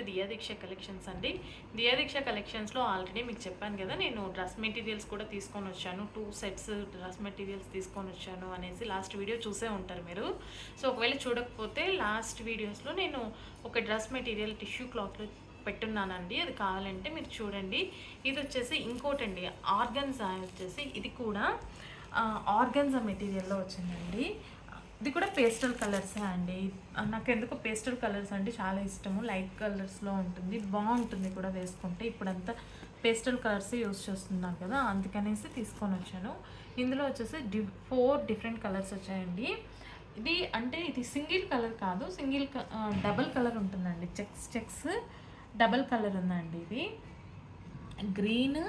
దియా దీక్ష collections అండి. దియా దీక్ష కలెక్షన్స్లో already మీకు చెప్పాను కదా, నేను డ్రెస్ మెటీరియల్స్ కూడా తీసుకొని వచ్చాను. 2 సెట్స్ డ్రెస్ మెటీరియల్స్ తీసుకొని వచ్చాను అనేసి లాస్ట్ వీడియో చూసే ఉంటారు మీరు. సో ఒకవేళ చూడకపోతే లాస్ట్ వీడియోస్లో నేను ఒక డ్రెస్ మెటీరియల్ టిష్యూ క్లాత్లో పెట్టున్నానండి, అది కావాలంటే మీరు చూడండి. ఇది వచ్చేసి ఇంకోటండి, ఆర్గన్జా వచ్చేసి ఇది కూడా ఆర్గన్జా మెటీరియల్లో వచ్చిందండి. ఇది కూడా పేస్టల్ కలర్సే అండి. నాకు ఎందుకో పేస్టల్ కలర్స్ అంటే చాలా ఇష్టము. లైట్ కలర్స్లో ఉంటుంది, బాగుంటుంది కూడా వేసుకుంటే. ఇప్పుడంతా పేస్టల్ కలర్స్ యూస్ చేస్తున్నారు కదా, అందుకనేసి తీసుకొని వచ్చాను. ఇందులో వచ్చేసి 4 డిఫరెంట్ కలర్స్ వచ్చాయండి. ఇది అంటే ఇది సింగిల్ కలర్ కాదు, డబల్ కలర్ ఉంటుందండి. చెక్స్ డబల్ కలర్ ఉందండి. ఇది గ్రీన్,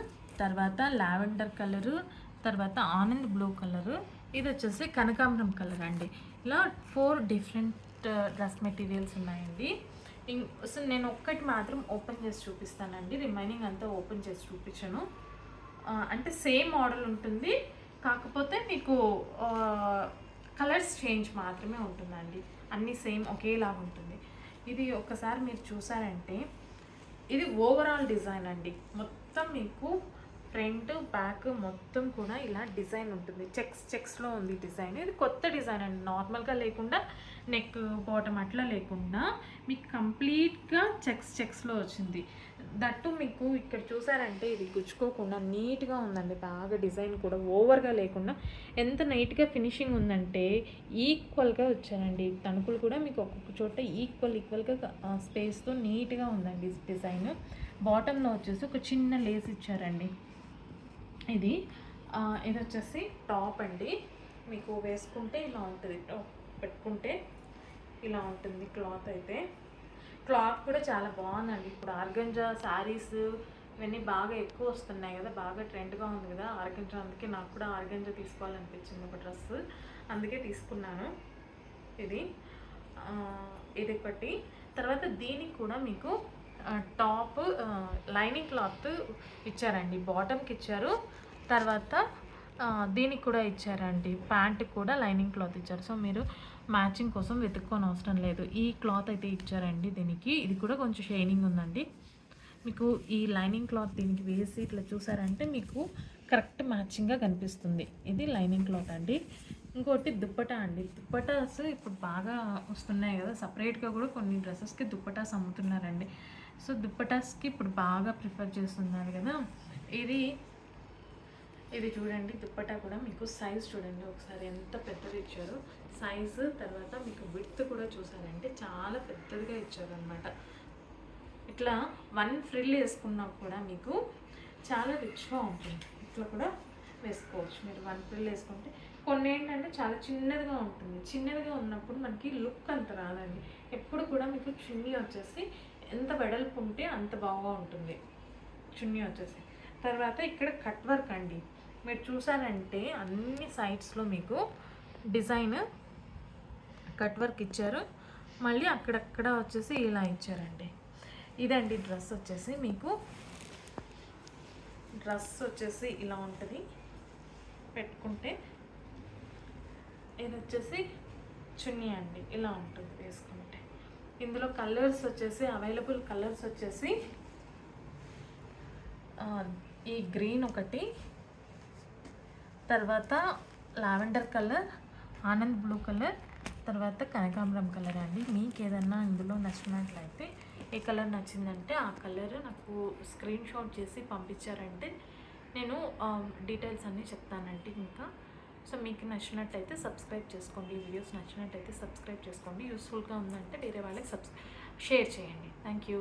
తర్వాత లావెండర్ కలరు, తర్వాత ఆనంద్ బ్లూ కలరు, ఇది వచ్చేసి కనకాంబరం కలర్ అండి. ఇలా 4 డిఫరెంట్ డ్రెస్ మెటీరియల్స్ ఉన్నాయండి. సో నేను ఒక్కటి మాత్రం ఓపెన్ చేసి చూపిస్తానండి, రిమైనింగ్ అంతా ఓపెన్ చేసి చూపించను. అంటే సేమ్ మోడల్ ఉంటుంది, కాకపోతే మీకు కలర్స్ చేంజ్ మాత్రమే ఉంటుందండి. అన్నీ సేమ్ ఒకేలాగా ఉంటుంది. ఇది ఒక్కసారి మీరు చూసారంటే ఇది ఓవరాల్ డిజైన్ అండి. మొత్తం మీకు ఫ్రంట్ బ్యాక్ మొత్తం కూడా ఇలా డిజైన్ ఉంటుంది. చెక్స్లో ఉంది డిజైన్. ఇది కొత్త డిజైన్ అండి, నార్మల్గా లేకుండా నెక్ బాటమ్ అట్లా లేకుండా మీకు కంప్లీట్గా చెక్స్లో వచ్చింది. దట్టు మీకు ఇక్కడ చూసారంటే ఇది గుచ్చుకోకుండా నీట్గా ఉందండి. బాగా డిజైన్ కూడా ఓవర్గా లేకుండా ఎంత నీట్గా ఫినిషింగ్ ఉందంటే ఈక్వల్గా వచ్చారండి. తణుకులు కూడా మీకు ఒక్కొక్క చోట ఈక్వల్గా స్పేస్తో నీట్గా ఉందండి డిజైన్. బాటంలో వచ్చేసి ఒక చిన్న లేస్ ఇచ్చారండి. ఇది వచ్చేసి టాప్ అండి. మీకు వేసుకుంటే ఇలా ఉంటుంది, టాప్ పెట్టుకుంటే ఇలా ఉంటుంది. క్లాత్ కూడా చాలా బాగుందండి. ఇప్పుడు ఆర్గంజా శారీస్ ఇవన్నీ బాగా ఎక్కువ వస్తున్నాయి కదా, బాగా ట్రెండ్గా ఉంది కదా ఆర్గంజా. అందుకే నాకు కూడా ఆర్గంజా తీసుకోవాలనిపించింది ఒక డ్రెస్, అందుకే తీసుకున్నాను. ఇది ఒకటి. తర్వాత దీనికి కూడా మీకు టాప్ లైనింగ్ క్లాత్ ఇచ్చారండి, బాటమ్కి ఇచ్చారు. తర్వాత దీనికి కూడా ఇచ్చారండి, ప్యాంట్కి కూడా లైనింగ్ క్లాత్ ఇచ్చారు. సో మీరు మ్యాచింగ్ కోసం వెతుక్కొని అవసరం లేదు, ఈ క్లాత్ అయితే ఇచ్చారండి దీనికి. ఇది కూడా కొంచెం షైనింగ్ ఉందండి. మీకు ఈ లైనింగ్ క్లాత్ దీనికి వేసి ఇట్లా చూసారంటే మీకు కరెక్ట్ మ్యాచింగ్గా కనిపిస్తుంది. ఇది లైనింగ్ క్లాత్ అండి. ఇంకోటి దుప్పటా అండి. దుప్పటాస్ ఇప్పుడు బాగా వస్తున్నాయి కదా, సపరేట్గా కూడా కొన్ని డ్రెస్సెస్కి దుప్పటాస్ అమ్ముతున్నారండి. సో దుప్పటాస్కి ఇప్పుడు బాగా ప్రిఫర్ చేస్తున్నారు కదా. ఇది చూడండి, దుప్పటా కూడా మీకు సైజ్ చూడండి ఒకసారి ఎంత పెద్దది ఇచ్చారు సైజు. తర్వాత మీకు విడ్త్ కూడా చూసారంటే చాలా పెద్దదిగా ఇచ్చారు అనమాట. ఇట్లా 1 ఫ్రిల్ వేసుకున్నా కూడా మీకు చాలా రిచ్గా ఉంటుంది. ఇట్లా కూడా వేసుకోవచ్చు మీరు 1 ఫ్రిల్ వేసుకుంటే. కొన్ని ఏంటంటే చాలా చిన్నదిగా ఉంటుంది, చిన్నదిగా ఉన్నప్పుడు మనకి లుక్ అంత రాదండి. ఎప్పుడు కూడా మీకు చున్నీ వచ్చేసి ఎంత వెడల్పు ఉంటే అంత బాగా ఉంటుంది చున్నీ వచ్చేసి. తర్వాత ఇక్కడ కట్ వర్క్ అండి, మీరు చూసారంటే అన్ని సైడ్స్లో మీకు డిజైన్ కట్ వర్క్ ఇచ్చారు. మళ్ళీ అక్కడక్కడ వచ్చేసి ఇలా ఇచ్చారండి. ఇదండి డ్రెస్ వచ్చేసి మీకు. డ్రెస్ వచ్చేసి ఇలా ఉంటుంది పెట్టుకుంటే. ఇది వచ్చేసి చున్నీ అండి, ఇలా ఉంటుంది వేసుకుంటే. ఇందులో కలర్స్ వచ్చేసి అవైలబుల్ కలర్స్ వచ్చేసి ఈ గ్రీన్ ఒకటి, తర్వాత lavender colour, Anand blue colour, తర్వాత కనకాంబరం కలర్ అండి. మీకు ఏదన్నా ఇందులో నచ్చినట్లయితే, ఏ కలర్ నచ్చిందంటే ఆ కలర్ నాకు స్క్రీన్ షాట్ చేసి పంపించారంటే నేను డీటెయిల్స్ అన్నీ చెప్తానండి ఇంకా. సో మీకు నచ్చినట్లయితే సబ్స్క్రైబ్ చేసుకోండి, వీడియోస్ నచ్చినట్లయితే సబ్స్క్రైబ్ చేసుకోండి. యూస్ఫుల్గా ఉందంటే వేరే వాళ్ళకి షేర్ చేయండి. Thank you.